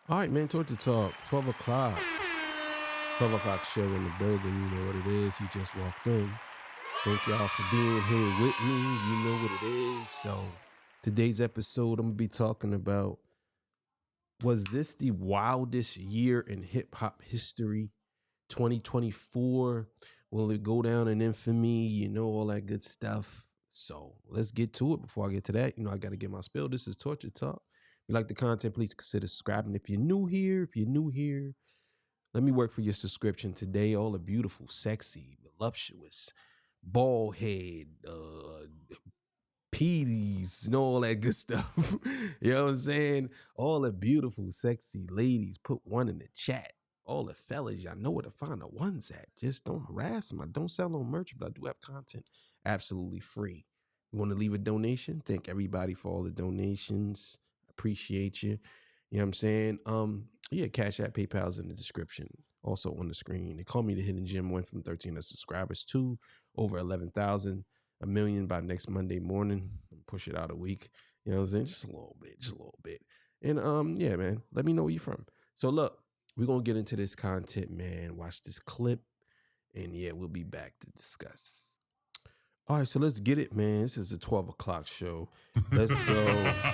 All right, man, toward the talk. 12 o'clock. 12 o'clock show in the building. You know what it is. He just walked in. Thank y'all for being here with me. You know what it is. So today's episode, I'm going to be talking about, was this the wildest year in hip-hop history? 2024, will it go down in infamy? You know, all that good stuff. So let's get to it. Before I get to that, I got to get my spill. This is Torture Talk. If you like the content, please consider subscribing. If you're new here, let me work for your subscription today. All the beautiful, sexy, voluptuous, bald head, PDs, and all that good stuff. You know what I'm saying? All the beautiful, sexy ladies, put one in the chat. All the fellas, y'all know where to find the ones at. Just don't harass them. I don't sell no merch, but I do have content absolutely free. You want to leave a donation? Thank everybody for all the donations. Appreciate you. You know what I'm saying? Yeah, Cash App, PayPal's in the description. Also on the screen. They call me the Hidden Gem. Went from 13 subscribers to over 11,000, 1 million by next Monday morning. Push it out a week. You know what I'm saying? Just a little bit. And yeah, man, let me know where you're from. So look, we're gonna get into this content, man. Watch this clip, and yeah, we'll be back to discuss. All right, so let's get it, man. This is a 12 o'clock show. Let's go.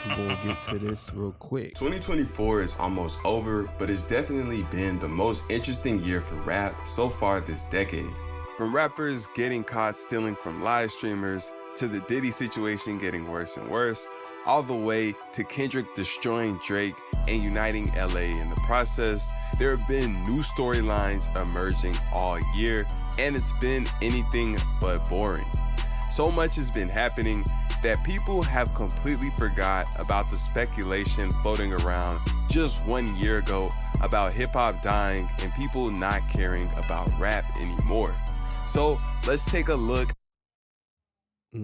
We're going to get to this real quick. 2024 is almost over, but it's definitely been the most interesting year for rap so far this decade. From rappers getting caught stealing from live streamers, to the Diddy situation getting worse and worse, all the way to Kendrick destroying Drake and uniting LA in the process, there have been new storylines emerging all year, and it's been anything but boring. So much has been happening that people have completely forgot about the speculation floating around just 1 year ago about hip-hop dying and people not caring about rap anymore. So let's take a look. I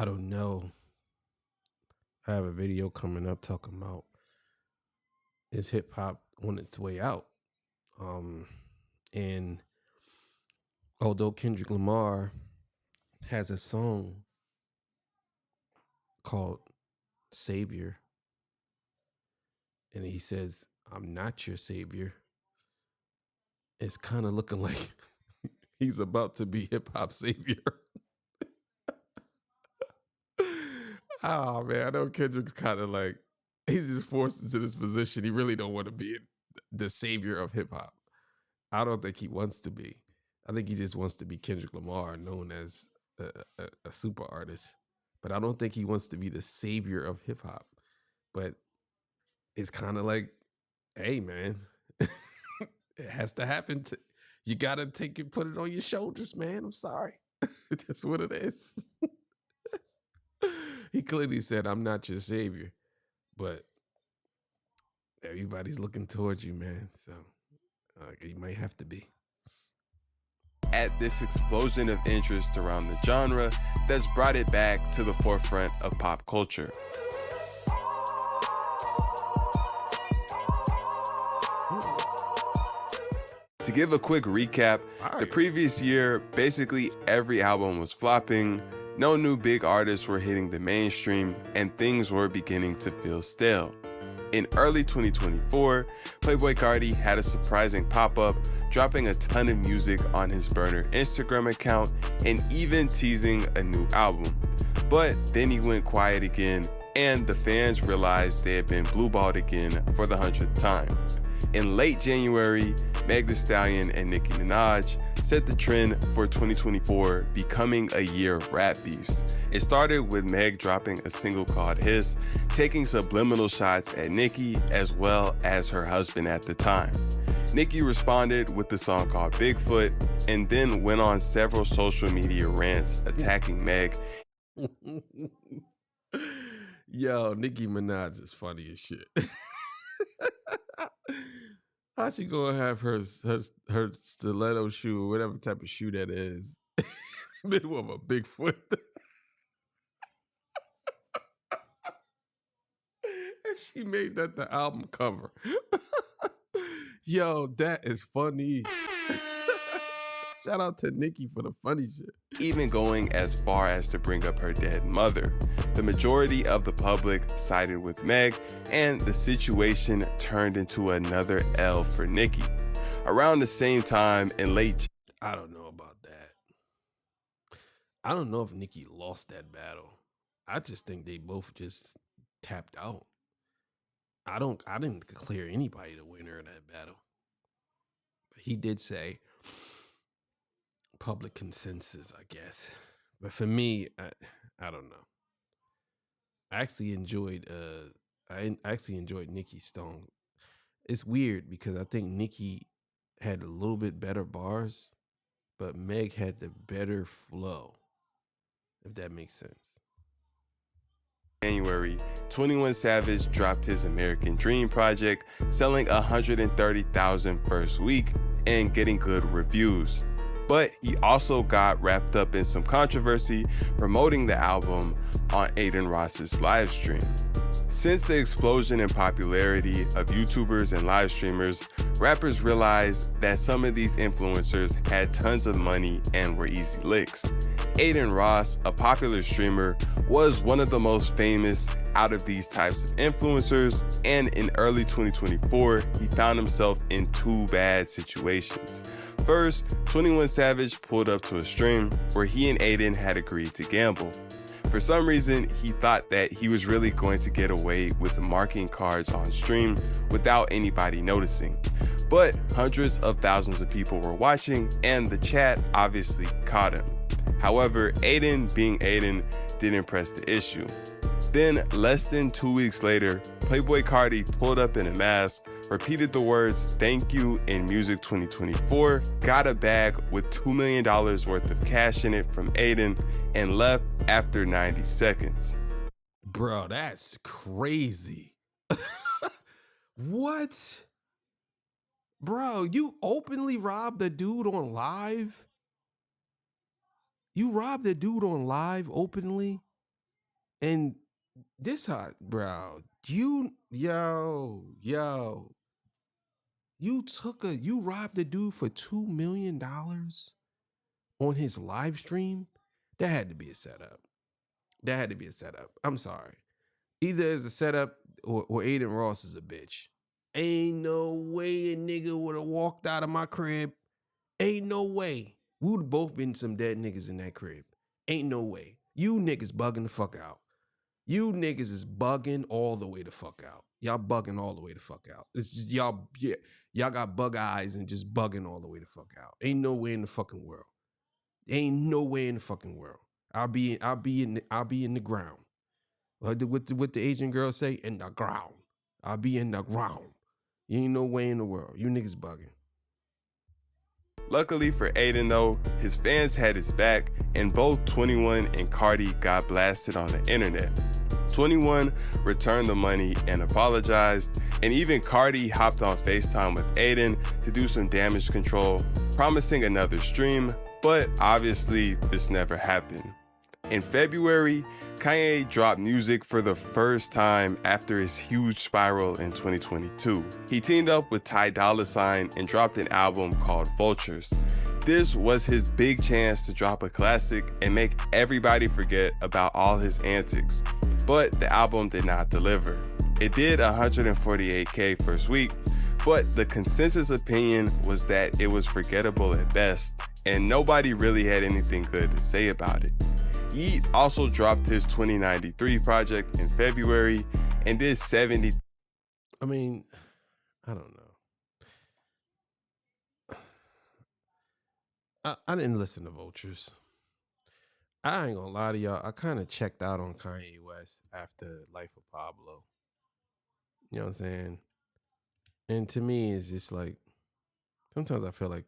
don't know. I have a video coming up talking about, is hip-hop on its way out? And although Kendrick Lamar has a song called Savior, and he says, I'm not your savior, it's kind of looking like he's about to be hip-hop savior. Oh, man, I know Kendrick's kind of like, he's just forced into this position. He really don't want to be the savior of hip-hop. I don't think he wants to be. I think he just wants to be Kendrick Lamar, known as a super artist. But I don't think he wants to be the savior of hip hop. But it's kind of like, hey, man, it has to happen. You got to put it on your shoulders, man. I'm sorry. That's what it is. He clearly said, I'm not your savior. But everybody's looking towards you, man. So you might have to be. At this explosion of interest around the genre that's brought it back to the forefront of pop culture. To give a quick recap, the previous year, basically every album was flopping, no new big artists were hitting the mainstream, and things were beginning to feel stale. In early 2024, Playboi Carti had a surprising pop-up, dropping a ton of music on his burner Instagram account and even teasing a new album. But then he went quiet again, and the fans realized they had been blueballed again for the 100th time. In late January, Meg Thee Stallion and Nicki Minaj set the trend for 2024, becoming a year of rap beefs. It started with Meg dropping a single called Hiss, taking subliminal shots at Nicki as well as her husband at the time. Nicki responded with the song called Bigfoot, and then went on several social media rants attacking Meg. Yo, Nicki Minaj is funny as shit. How she gonna have her stiletto shoe, or whatever type of shoe that is, middle of a Bigfoot? And she made that the album cover. Yo, that is funny. Shout out to Nicki for the funny shit. Even going as far as to bring up her dead mother. the majority of the public sided with Meg, and the situation turned into another L for Nicki. Around the same time in late... I don't know about that. I don't know if Nicki lost that battle. I just think they both just tapped out. I didn't declare anybody the winner of that battle. But he did say public consensus, I guess. But for me, I don't know. I actually enjoyed Nicki's song. It's weird because I think Nicki had a little bit better bars, but Meg had the better flow, if that makes sense. January, 21 Savage dropped his American Dream project, selling 130,000 first week and getting good reviews. But he also got wrapped up in some controversy promoting the album on Adin Ross's live stream. Since the explosion in popularity of YouTubers and live streamers, rappers realized that some of these influencers had tons of money and were easy licks. Adin Ross, a popular streamer, was one of the most famous out of these types of influencers, and in early 2024, he found himself in two bad situations. First, 21 Savage pulled up to a stream where he and Adin had agreed to gamble. For some reason, he thought that he was really going to get away with marking cards on stream without anybody noticing. But hundreds of thousands of people were watching, and the chat obviously caught him. However, Adin, being Adin, didn't press the issue. Then, less than 2 weeks later, Playboi Carti pulled up in a mask, repeated the words "thank you" in Music 2024, got a bag with $2 million worth of cash in it from Adin, and left after 90 seconds. Bro, that's crazy. What? Bro, you openly robbed a dude on live? You robbed a dude on live openly? And this hot, bro. You robbed a dude for $2 million on his live stream? That had to be a setup. That had to be a setup. I'm sorry. Either it's a setup or Adin Ross is a bitch. Ain't no way a nigga would have walked out of my crib. Ain't no way. We would have both been some dead niggas in that crib. Ain't no way. You niggas bugging the fuck out. You niggas is bugging all the way the fuck out. Y'all bugging all the way the fuck out. It's just y'all got bug eyes and just bugging all the way the fuck out. Ain't no way in the fucking world. Ain't no way in the fucking world. I'll be in the ground. What the Asian girl say? In the ground. I'll be in the ground. You ain't no way in the world. You niggas bugging. Luckily for Adin though, his fans had his back, and both 21 and Carti got blasted on the internet. 21 returned the money and apologized, and even Carti hopped on FaceTime with Adin to do some damage control, promising another stream, but obviously this never happened. In February, Kanye dropped music for the first time after his huge spiral in 2022. He teamed up with Ty Dolla $ign and dropped an album called Vultures. This was his big chance to drop a classic and make everybody forget about all his antics. But the album did not deliver. It did 148K first week, but the consensus opinion was that it was forgettable at best, and nobody really had anything good to say about it. Yeat also dropped his 2093 project in February and did 70. I mean, I don't know. I didn't listen to Vultures. I ain't gonna lie to y'all. I kind of checked out on Kanye West after Life of Pablo. You know what I'm saying? And to me, it's just like, sometimes I feel like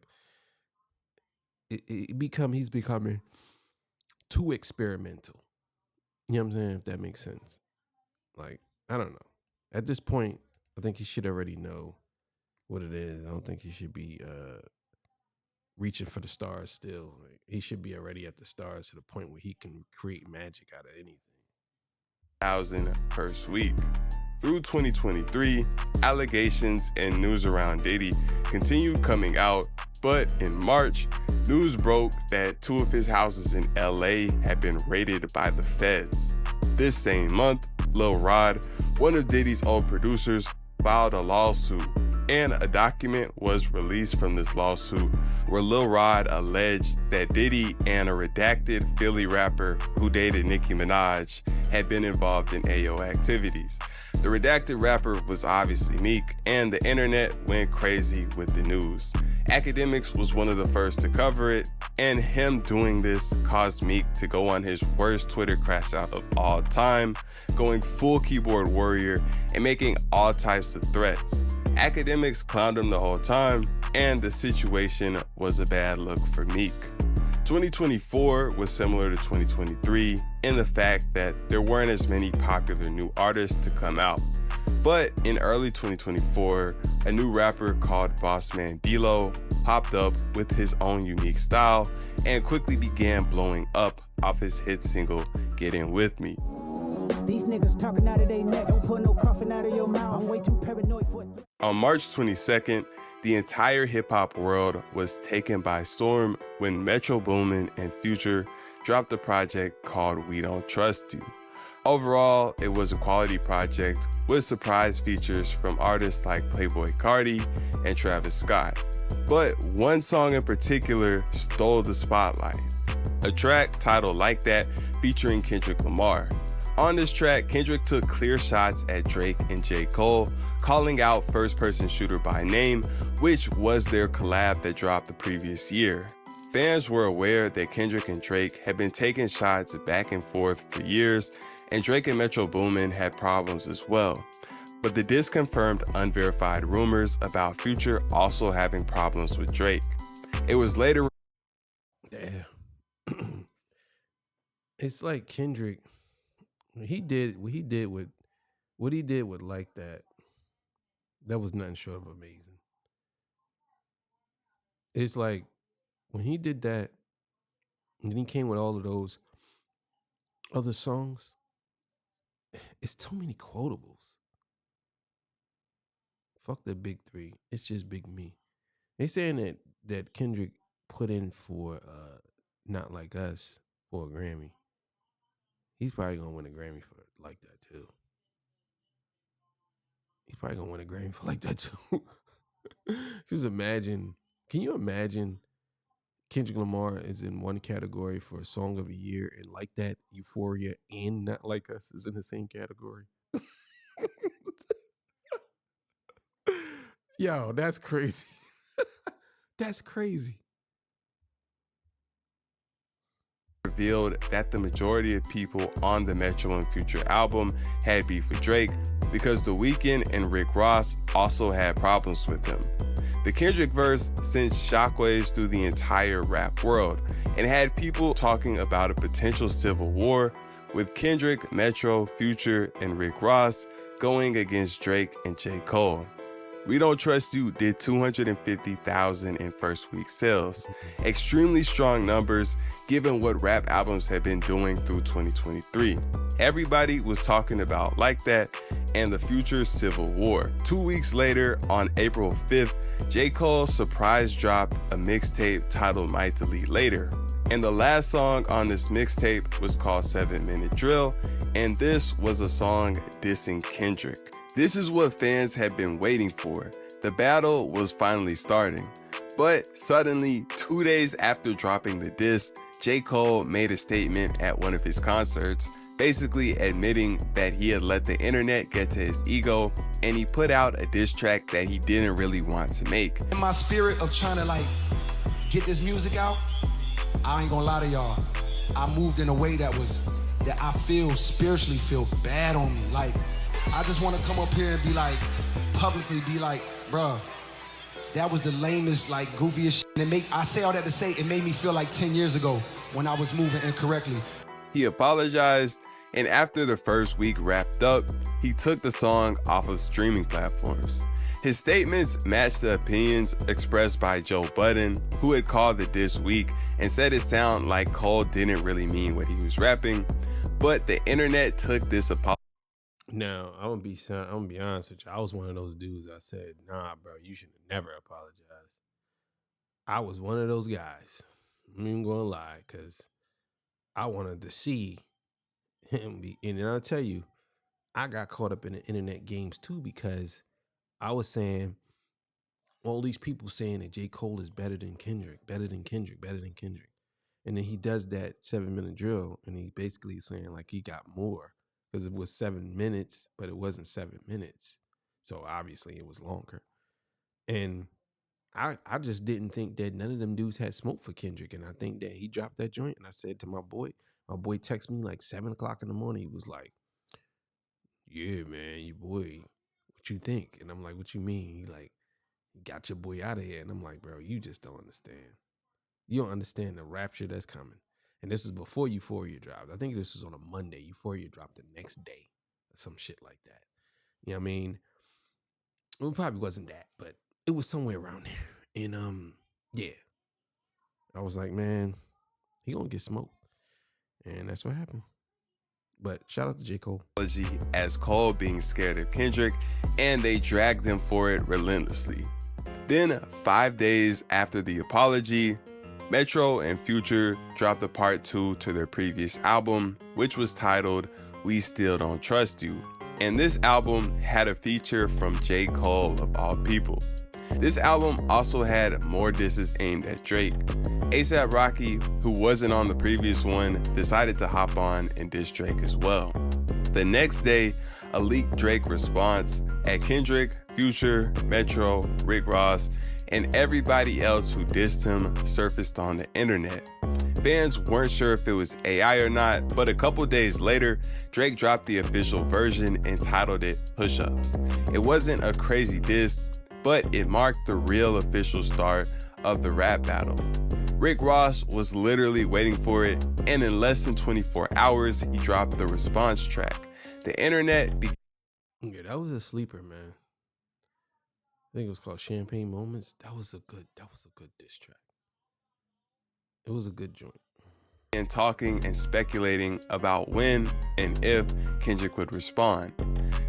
he's becoming too experimental. You know what I'm saying? If that makes sense. Like, I don't know. At this point, I think he should already know what it is. I don't think he should be reaching for the stars still. Like, he should be already at the stars to the point where he can create magic out of anything. 1,000 first week. Through 2023, allegations and news around Diddy continued coming out, but in March, news broke that two of his houses in LA had been raided by the feds. This same month, Lil Rod, one of Diddy's old producers, filed a lawsuit, and a document was released from this lawsuit where Lil Rod alleged that Diddy and a redacted Philly rapper who dated Nicki Minaj had been involved in AO activities. The redacted rapper was obviously Meek, and the internet went crazy with the news. Academics was one of the first to cover it, and him doing this caused Meek to go on his worst Twitter crash out of all time, going full keyboard warrior and making all types of threats. Academics clowned him the whole time, and the situation was a bad look for Meek. 2024 was similar to 2023 in the fact that there weren't as many popular new artists to come out. But in early 2024, a new rapper called Bossman D-Lo popped up with his own unique style and quickly began blowing up off his hit single, Get In With Me. These niggas talking out of their neck, don't put no coughing out of your mouth. I'm way too paranoid for it. On March 22nd, the entire hip-hop world was taken by storm when Metro Boomin and Future dropped a project called We Don't Trust You. Overall, it was a quality project with surprise features from artists like Playboi Carti and Travis Scott. But one song in particular stole the spotlight, a track titled Like That featuring Kendrick Lamar. On this track, Kendrick took clear shots at Drake and J. Cole, calling out First Person Shooter by name, which was their collab that dropped the previous year. Fans were aware that Kendrick and Drake had been taking shots back and forth for years, and Drake and Metro Boomin had problems as well. But the diss confirmed unverified rumors about Future also having problems with Drake. It was later... Damn. It's like Kendrick... What he did with Like that was nothing short of amazing. It's like when he did that, and then he came with all of those other songs, it's too many quotables. Fuck the big three. It's just Big Me. They saying that Kendrick put in for Not Like Us for a Grammy. He's probably gonna win a Grammy for Like That too. He's probably gonna win a Grammy for Like That too. Just imagine. Can you imagine Kendrick Lamar is in one category for Song of the Year, and Like That, Euphoria, and Not Like Us is in the same category? Yo, that's crazy. That's crazy. Revealed that the majority of people on the Metro and Future album had beef with Drake because The Weeknd and Rick Ross also had problems with him. The Kendrick verse sent shockwaves through the entire rap world and had people talking about a potential civil war with Kendrick, Metro, Future, and Rick Ross going against Drake and J. Cole. We Don't Trust You did 250,000 in first week sales. Extremely strong numbers given what rap albums had been doing through 2023. Everybody was talking about Like That and the Future Civil War. 2 weeks later, on April 5th, J. Cole surprise dropped a mixtape titled Might Delete Later. And the last song on this mixtape was called 7 Minute Drill, and this was a song dissing Kendrick. This is what fans had been waiting for. The battle was finally starting. But suddenly, 2 days after dropping the diss, J. Cole made a statement at one of his concerts, basically admitting that he had let the internet get to his ego, and he put out a diss track that he didn't really want to make. In my spirit of trying to get this music out, I ain't gonna lie to y'all, I moved in a way that I spiritually feel bad on me. I just want to come up here and be publicly be bruh, that was the lamest, goofiest shit. I say all that to say it made me feel like 10 years ago when I was moving incorrectly. He apologized, and after the first week wrapped up, he took the song off of streaming platforms. His statements matched the opinions expressed by Joe Budden, who had called the diss weak and said it sounded like Cole didn't really mean what he was rapping, but the internet took this apology. Now, I'm gonna be honest with you. I was one of those dudes. I said, "Nah, bro, you should never apologize." I was one of those guys. I'm even gonna lie, because I wanted to see And then I'll tell you, I got caught up in the internet games too, because I was saying, all these people saying that J. Cole is better than Kendrick, better than Kendrick, better than Kendrick. And then he does that 7-minute drill, and he basically saying like he got more because it was 7 minutes, but it wasn't 7 minutes. So obviously it was longer. And I just didn't think that none of them dudes had smoke for Kendrick. And I think that he dropped that joint. And I said to my boy texted me like 7 o'clock in the morning. He was like, yeah, man, your boy, what you think? And I'm like, what you mean? He like, got your boy out of here. And I'm like, bro, you just don't understand. You don't understand the rapture that's coming. And this is before Euphoria dropped. I think this was on a Monday. Euphoria dropped the next day or some shit like that. You know what I mean? It probably wasn't that, but it was somewhere around there. And yeah. I was like, man, he gonna get smoked. And that's what happened. But shout out to J. Cole. As Cole being scared of Kendrick, and they dragged him for it relentlessly. Then 5 days after the apology, Metro and Future dropped a part 2 to their previous album, which was titled We Still Don't Trust You. And this album had a feature from J. Cole of all people. This album also had more disses aimed at Drake. A$AP Rocky, who wasn't on the previous one, decided to hop on and diss Drake as well. The next day, a leaked Drake response at Kendrick, Future, Metro, Rick Ross, and everybody else who dissed him surfaced on the internet. Fans weren't sure if it was AI or not, but a couple days later, Drake dropped the official version and titled it Push-Ups. It wasn't a crazy diss, but it marked the real official start of the rap battle. Rick Ross was literally waiting for it, and in less than 24 hours, he dropped the response track. The internet Yeah, that was a sleeper, man. I think it was called Champagne Moments. That was a good diss track. It was a good joint. and talking and speculating about when and if Kendrick would respond.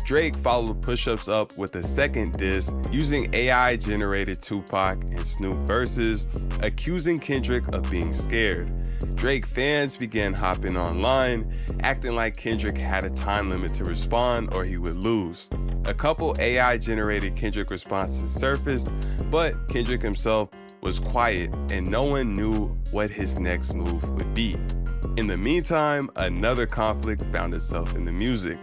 Drake followed Push-Ups up with a second diss using AI-generated Tupac and Snoop verses, accusing Kendrick of being scared. Drake fans began hopping online, acting like Kendrick had a time limit to respond or he would lose. A couple AI-generated Kendrick responses surfaced, but Kendrick himself was quiet and no one knew what his next move would be. In the meantime, another conflict found itself in the music.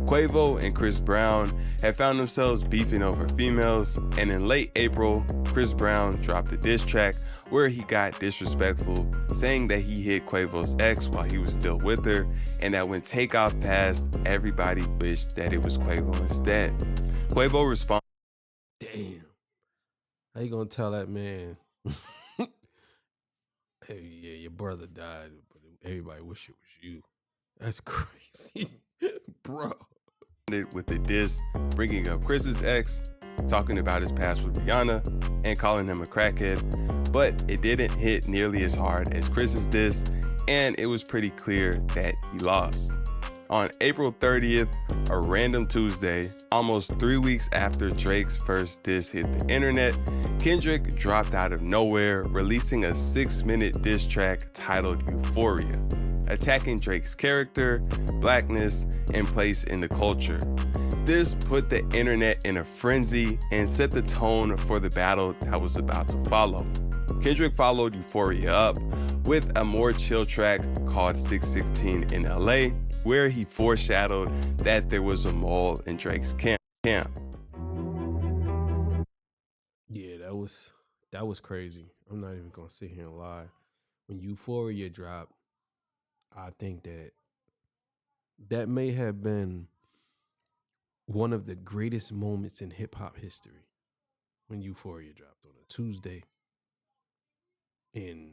Quavo and Chris Brown had found themselves beefing over females, and in late April, Chris Brown dropped a diss track where he got disrespectful, saying that he hit Quavo's ex while he was still with her, and that when Takeoff passed, everybody wished that it was Quavo instead. Quavo responded, Damn. How you gonna tell that man, hey, yeah, your brother died, but everybody wish it was you? That's crazy, bro. with the diss, bringing up Chris's ex, talking about his past with Rihanna, and calling him a crackhead, but it didn't hit nearly as hard as Chris's diss, and it was pretty clear that he lost. On April 30th, a random Tuesday, almost 3 weeks after Drake's first diss hit the internet, Kendrick dropped out of nowhere, releasing a 6-minute diss track titled Euphoria, attacking Drake's character, blackness, and place in the culture. This put the internet in a frenzy and set the tone for the battle that was about to follow. Kendrick followed Euphoria up with a more chill track called 616 in LA, where he foreshadowed that there was a mole in Drake's camp. Yeah, that was crazy. I'm not even gonna sit here and lie. When Euphoria dropped, I think that may have been one of the greatest moments in hip hop history when Euphoria dropped on a Tuesday. And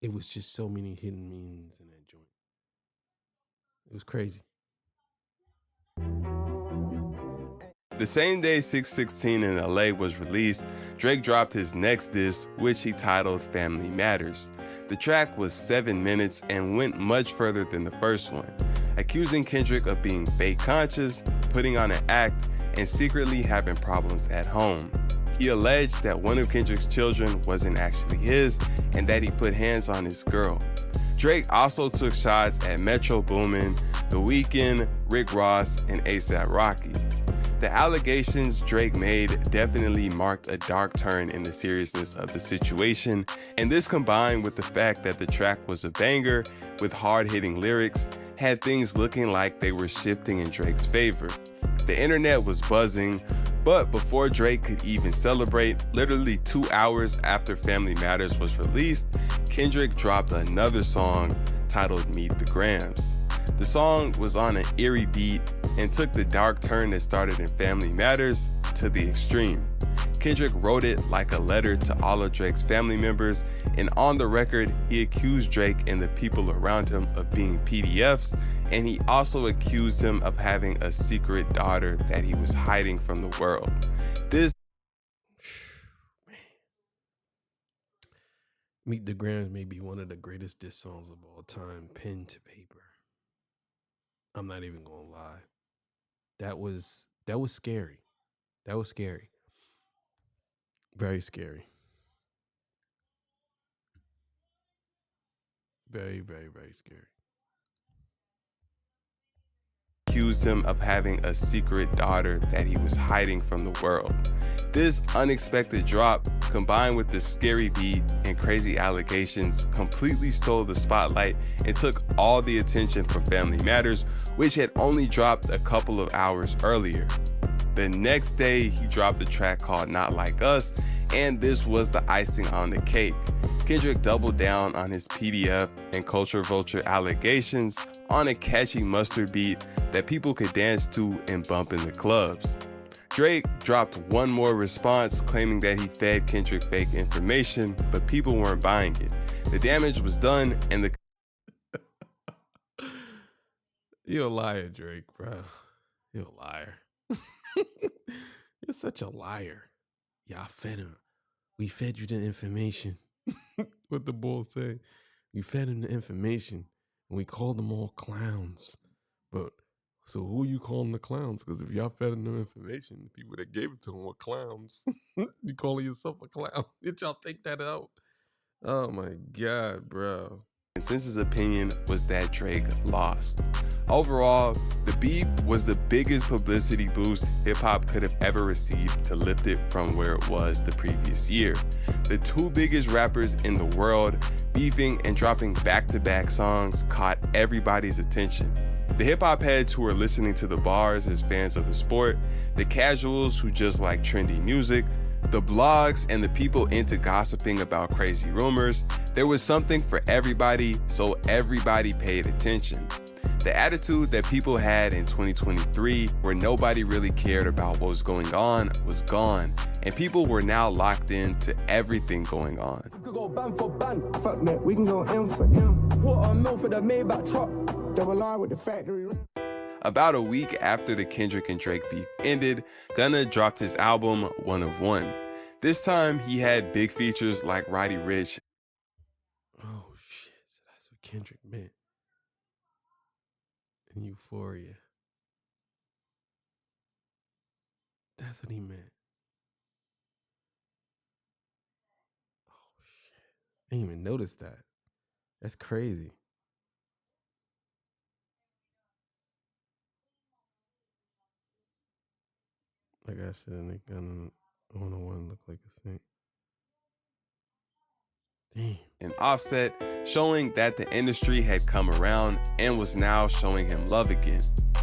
it was just so many hidden meanings in that joint. It was crazy. The same day 616 in LA was released, Drake dropped his next diss, which he titled Family Matters. The track was 7 minutes and went much further than the first one, accusing Kendrick of being fake conscious, putting on an act, and secretly having problems at home. He alleged that one of Kendrick's children wasn't actually his and that he put hands on his girl. Drake also took shots at Metro Boomin, The Weeknd, Rick Ross, and A$AP Rocky. The allegations Drake made definitely marked a dark turn in the seriousness of the situation, and this combined with the fact that the track was a banger with hard-hitting lyrics had things looking like they were shifting in Drake's favor. The internet was buzzing, but before Drake could even celebrate, literally 2 hours after Family Matters was released, Kendrick dropped another song titled Meet the Grams. The song was on an eerie beat and took the dark turn that started in Family Matters to the extreme. Kendrick wrote it like a letter to all of Drake's family members, and on the record, he accused Drake and the people around him of being PDFs, and he also accused him of having a secret daughter that he was hiding from the world. This Meet the Grams may be one of the greatest diss songs of all time, pen to paper. I'm not even gonna lie. That was scary. That was scary. Very scary. Very, very, very scary. Accused him of having a secret daughter that he was hiding from the world. This unexpected drop, combined with the scary beat and crazy allegations, completely stole the spotlight and took all the attention from Family Matters, which had only dropped a couple of hours earlier. The next day, he dropped a track called Not Like Us, and this was the icing on the cake. Kendrick doubled down on his PDF and Culture Vulture allegations on a catchy mustard beat that people could dance to and bump in the clubs. Drake dropped one more response claiming that he fed Kendrick fake information, but people weren't buying it. The damage was done and the You're a liar, Drake, bro. You're a liar. You're such a liar. Y'all fed him. We fed you the information. What the bull say? We fed him the information and we called them all clowns. But so who you calling the clowns? Because if y'all fed him the information, the people that gave it to him were clowns. You calling yourself a clown? Did y'all think that out? Oh my God, bro. consensus opinion was that Drake lost. Overall, the beef was the biggest publicity boost hip-hop could have ever received to lift it from where it was the previous year. The two biggest rappers in the world beefing and dropping back-to-back songs caught everybody's attention. The hip-hop heads who were listening to the bars as fans of the sport, the casuals who just like trendy music, the blogs, and the people into gossiping about crazy rumors. There was something for everybody, so everybody paid attention. The attitude that people had in 2023, where nobody really cared about what was going on, was gone, and people were now locked into everything going on. We could go band for band, fuck that, we can go M for M. Quarter mil for the Maybach truck, double R with the factory rim. About a week after the Kendrick and Drake beef ended, Gunna dropped his album, One of One. This time, he had big features like Roddy Ricch. Oh shit, so that's what Kendrick meant in Euphoria. That's what he meant. Oh shit, I didn't even notice that. That's crazy. Like I said, they Gunna 101 look like a saint. Damn. And Offset, showing that the industry had come around and was now showing him love again.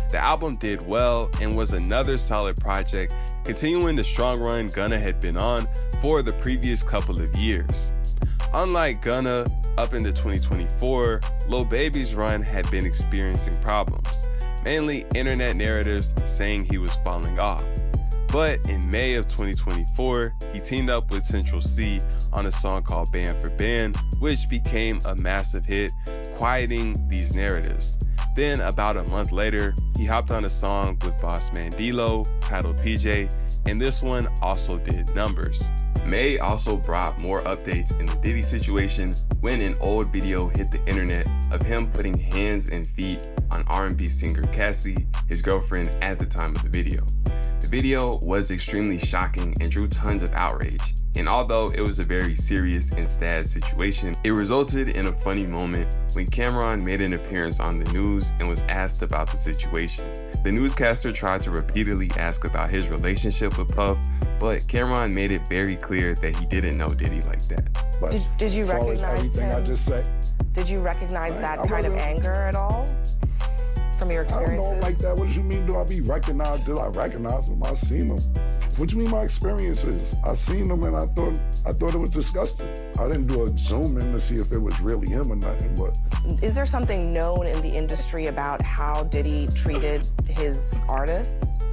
The album did well and was another solid project, continuing the strong run Gunna had been on for the previous couple of years. Unlike Gunna, up into 2024, Lil Baby's run had been experiencing problems, mainly internet narratives saying he was falling off. But in May of 2024, he teamed up with Central C on a song called Band for Band, which became a massive hit, quieting these narratives. Then about a month later, he hopped on a song with boss man D-Lo titled PJ, and this one also did numbers. May also brought more updates in the Diddy situation when an old video hit the internet of him putting hands and feet on R&B singer Cassie, his girlfriend at the time of the video. The video was extremely shocking and drew tons of outrage. And although it was a very serious and sad situation, it resulted in a funny moment when Cameron made an appearance on the news and was asked about the situation. The newscaster tried to repeatedly ask about his relationship with Puff, but Cameron made it very clear that he didn't know Diddy like that. But did you recognize everything him? I just said? Did you recognize that kind of anger at all from your experiences? I don't know like that. What do you mean, do I be recognized? Did I recognize him? I seen him. What do you mean my experiences? I seen him and I thought it was disgusting. I didn't do a zoom in to see if it was really him or nothing, but. Is there something known in the industry about how Diddy treated his artists?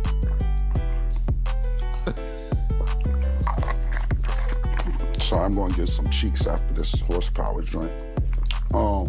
So I'm going to get some cheeks after this horsepower joint. Oh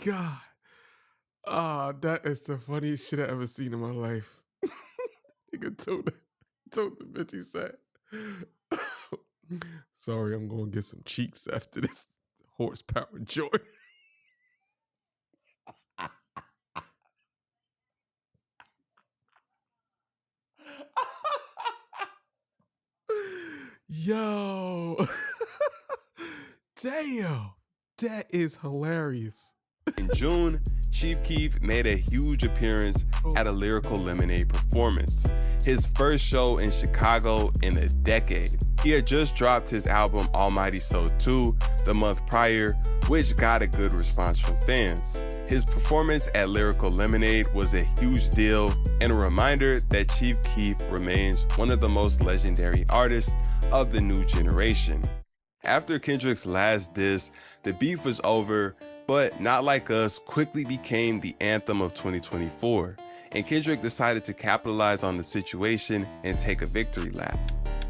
my God. That is the funniest shit I ever seen in my life. Nigga told the bitch, he said, sorry, I'm gonna get some cheeks after this horsepower joint. Yo. Damn. That is hilarious. In June, Chief Keef made a huge appearance at a Lyrical Lemonade performance, his first show in Chicago in a decade. He had just dropped his album Almighty Soul 2 the month prior, which got a good response from fans. His performance at Lyrical Lemonade was a huge deal and a reminder that Chief Keef remains one of the most legendary artists of the new generation. After Kendrick's last diss, the beef was over, but Not Like Us quickly became the anthem of 2024, and Kendrick decided to capitalize on the situation and take a victory lap.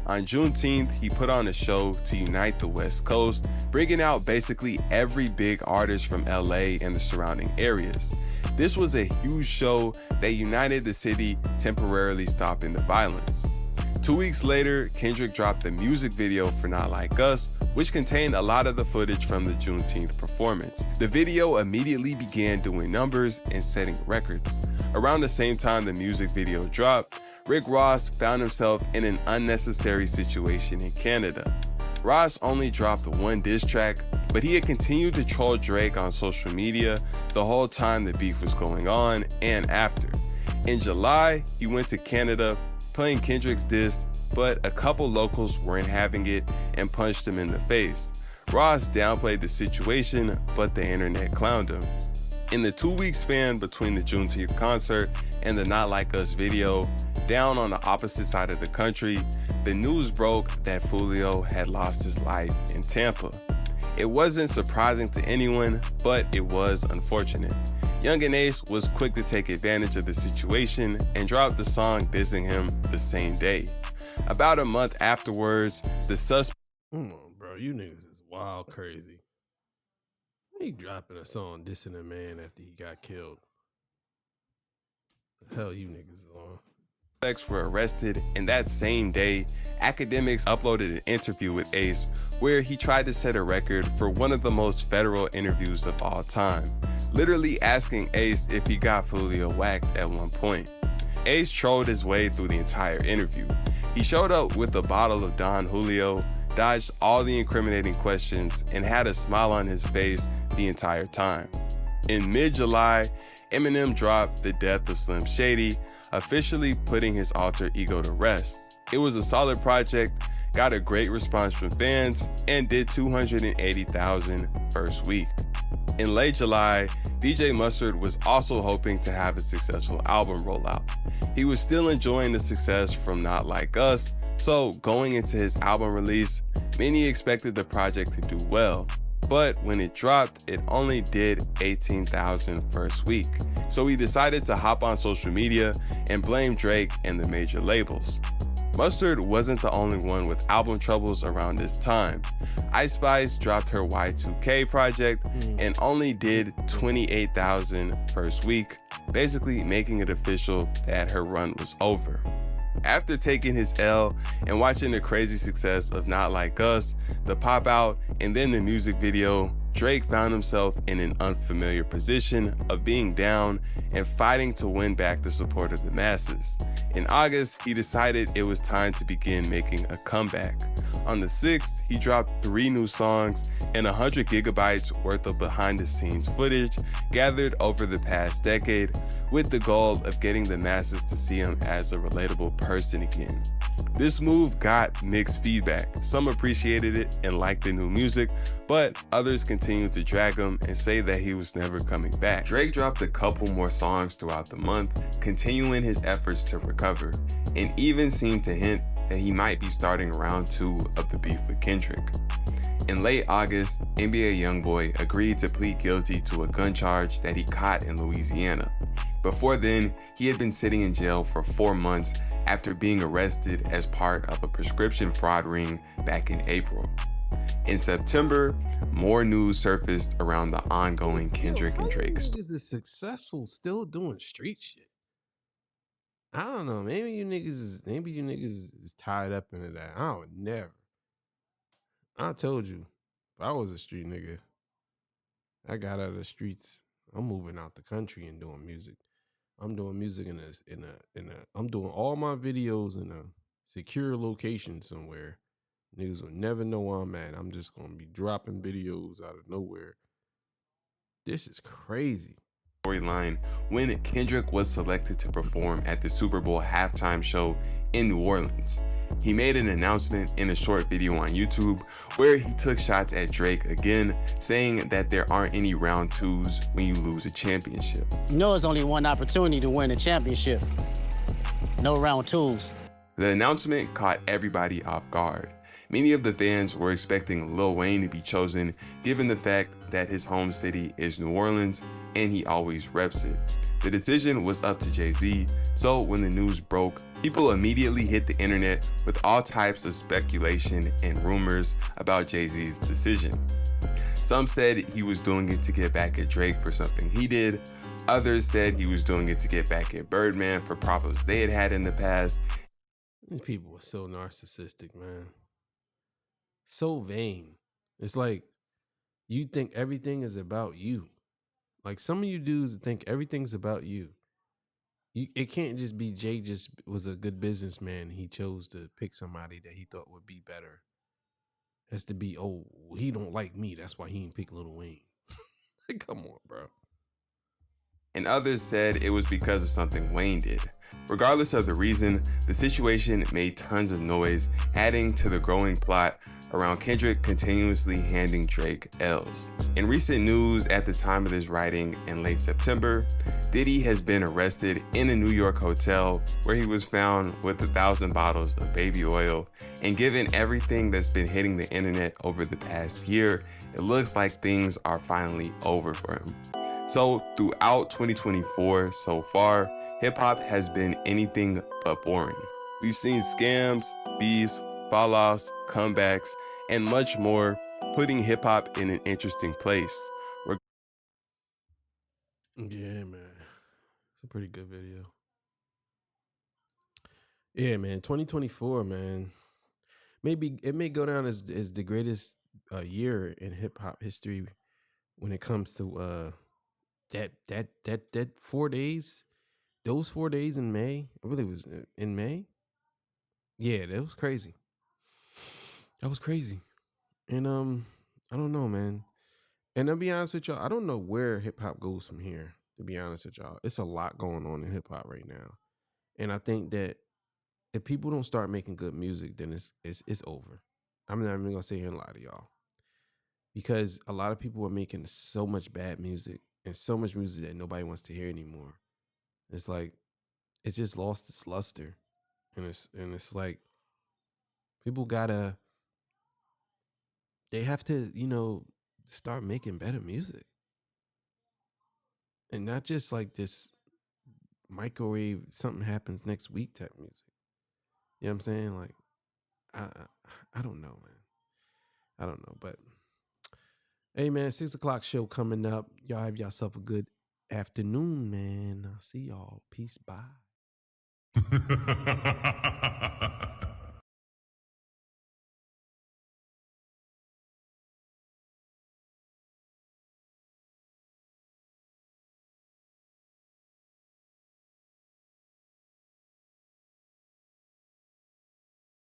On Juneteenth, he put on a show to unite the West Coast, bringing out basically every big artist from LA and the surrounding areas. This was a huge show that united the city, temporarily stopping the violence. 2 weeks later, Kendrick dropped the music video for Not Like Us, which contained a lot of the footage from the Juneteenth performance. The video immediately began doing numbers and setting records. Around the same time the music video dropped, Rick Ross found himself in an unnecessary situation in Canada. Ross only dropped one diss track, but he had continued to troll Drake on social media the whole time the beef was going on and after. In July, he went to Canada, playing Kendrick's diss, but a couple locals weren't having it and punched him in the face. Ross downplayed the situation, but the internet clowned him. In the 2-week span between the Juneteenth concert and the Not Like Us video, down on the opposite side of the country, the news broke that Fulio had lost his life in Tampa. It wasn't surprising to anyone, but it was unfortunate. Young and Ace was quick to take advantage of the situation and dropped the song dissing him the same day. About a month afterwards, the suspect— Come on, bro, you niggas is wild crazy. He dropping a song dissing a man after he got killed. The hell you niggas on? were arrested, and that same day, Academics uploaded an interview with Ace where he tried to set a record for one of the most federal interviews of all time, literally asking Ace if he got Fulio whacked at one point. Ace trolled his way through the entire interview. He showed up with a bottle of Don Julio, dodged all the incriminating questions, and had a smile on his face the entire time. In mid-July, Eminem dropped The Death of Slim Shady, officially putting his alter ego to rest. It was a solid project, got a great response from fans, and did 280,000 first week. In late July, DJ Mustard was also hoping to have a successful album rollout. He was still enjoying the success from Not Like Us, so going into his album release, many expected the project to do well. But when it dropped, it only did 18,000 first week. So he decided to hop on social media and blame Drake and the major labels. Mustard wasn't the only one with album troubles around this time. Ice Spice dropped her Y2K project and only did 28,000 first week, basically making it official that her run was over. After taking his L and watching the crazy success of Not Like Us, the pop out, and then the music video, Drake found himself in an unfamiliar position of being down and fighting to win back the support of the masses. In August, he decided it was time to begin making a comeback. On the 6th, he dropped 3 new songs and 100 gigabytes worth of behind-the-scenes footage gathered over the past decade, with the goal of getting the masses to see him as a relatable person again. This move got mixed feedback. Some appreciated it and liked the new music, but others continued to drag him and say that he was never coming back. Drake dropped a couple more songs throughout the month, continuing his efforts to recover, and even seemed to hint that he might be starting round 2 of the beef with Kendrick. In late August, NBA YoungBoy agreed to plead guilty to a gun charge that he caught in Louisiana. Before then, he had been sitting in jail for 4 months after being arrested as part of a prescription fraud ring back in April. In September, more news surfaced around the ongoing Kendrick and Drake story. Niggas is successful still doing street shit. I don't know. Maybe you niggas is tied up into that. I would never. I told you, if I was a street nigga, I got out of the streets. I'm moving out the country and doing music. I'm doing music I'm doing all my videos in a secure location somewhere. Niggas will never know where I'm at. I'm just gonna be dropping videos out of nowhere. This is crazy. Storyline when Kendrick was selected to perform at the Super Bowl halftime show in New Orleans. He made an announcement in a short video on YouTube where he took shots at Drake again, saying that there aren't any round 2s when you lose a championship. You know it's only one opportunity to win a championship. No round 2s. The announcement caught everybody off guard. Many of the fans were expecting Lil Wayne to be chosen, given the fact that his home city is New Orleans and he always reps it. The decision was up to Jay-Z, so when the news broke, people immediately hit the internet with all types of speculation and rumors about Jay-Z's decision. Some said he was doing it to get back at Drake for something he did. Others said he was doing it to get back at Birdman for problems they had had in the past. These people were so narcissistic, man. So vain. It's like you think everything is about you. Like some of you dudes think everything's about you. It can't just be Jay just was a good businessman. He chose to pick somebody that he thought would be better. It has to be, oh, he don't like me. That's why he didn't pick Lil Wayne. Come on, bro. And others said it was because of something Wayne did. Regardless of the reason, the situation made tons of noise, adding to the growing plot around Kendrick continuously handing Drake L's. In recent news at the time of this writing in late September, Diddy has been arrested in a New York hotel where he was found with 1,000 bottles of baby oil, and given everything that's been hitting the internet over the past year, it looks like things are finally over for him. So throughout 2024 so far, hip-hop has been anything but boring. We've seen scams, beefs, fall-offs, comebacks, and much more, putting hip-hop in an interesting place. Yeah, man. It's a pretty good video. Yeah, man. 2024, man. Maybe it may go down as the greatest year in hip-hop history when it comes to that 4 days. Those 4 days in May, I believe it was in May. Yeah, that was crazy. That was crazy. And I don't know, man. And I'll be honest with y'all, I don't know where hip hop goes from here, to be honest with y'all. It's a lot going on in hip hop right now. And I think that if people don't start making good music, then it's over. I'm not even gonna sit here and lie to y'all. Because a lot of people are making so much bad music and so much music that nobody wants to hear anymore. It's like it just lost its luster. And it's like people they have to, start making better music. And not just like this microwave, something happens next week type music. You know what I'm saying? Like, I don't know, man. I don't know, but hey, man, 6:00 show coming up. Y'all have yourself a good afternoon, man. I'll see y'all. Peace. Bye.